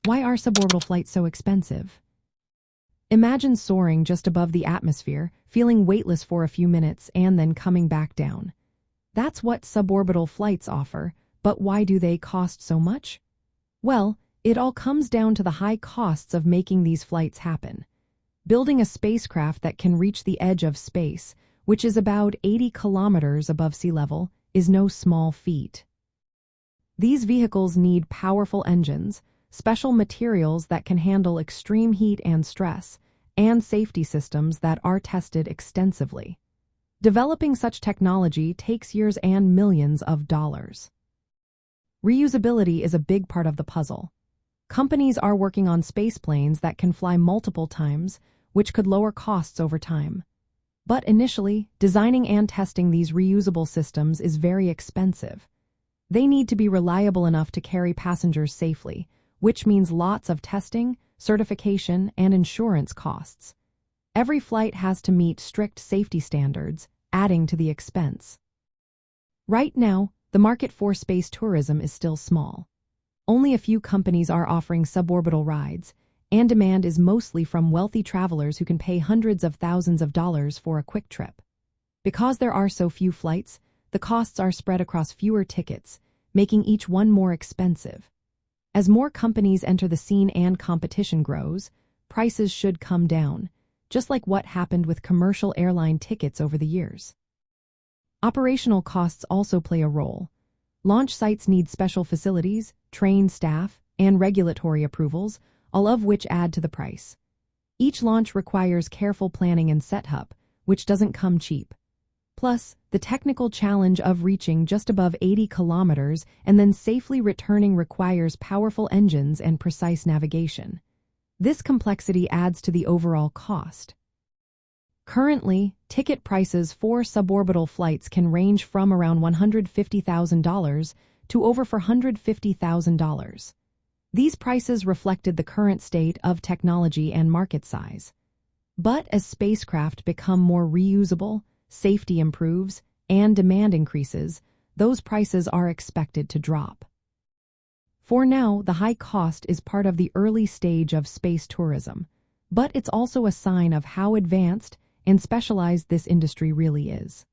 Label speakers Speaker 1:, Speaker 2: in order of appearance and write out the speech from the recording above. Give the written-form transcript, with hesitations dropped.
Speaker 1: Why are suborbital flights so expensive? Imagine soaring just above the atmosphere, feeling weightless for a few minutes, and then coming back down. That's what suborbital flights offer, but why do they cost so much? Well, it all comes down to the high costs of making these flights happen. Building a spacecraft that can reach the edge of space, which is about 80 kilometers above sea level, is no small feat. These vehicles need powerful engines, special materials that can handle extreme heat and stress, and safety systems that are tested extensively. Developing such technology takes years and millions of dollars. Reusability is a big part of the puzzle. Companies are working on spaceplanes that can fly multiple times, which could lower costs over time. But initially, designing and testing these reusable systems is very expensive. They need to be reliable enough to carry passengers safely, which means lots of testing, certification, and insurance costs. Every flight has to meet strict safety standards, adding to the expense. Right now, the market for space tourism is still small. Only a few companies are offering suborbital rides, and demand is mostly from wealthy travelers who can pay hundreds of thousands of dollars for a quick trip. Because there are so few flights, the costs are spread across fewer tickets, making each one more expensive. As more companies enter the scene and competition grows, prices should come down, just like what happened with commercial airline tickets over the years. Operational costs also play a role. Launch sites need special facilities, trained staff, and regulatory approvals, all of which add to the price. Each launch requires careful planning and setup, which doesn't come cheap. Plus, the technical challenge of reaching just above 80 kilometers and then safely returning requires powerful engines and precise navigation. This complexity adds to the overall cost. Currently, ticket prices for suborbital flights can range from around $150,000 to over $450,000. These prices reflected the current state of technology and market size. But as spacecraft become more reusable, safety improves, and demand increases, those prices are expected to drop. For now, the high cost is part of the early stage of space tourism, but it's also a sign of how advanced and specialized this industry really is.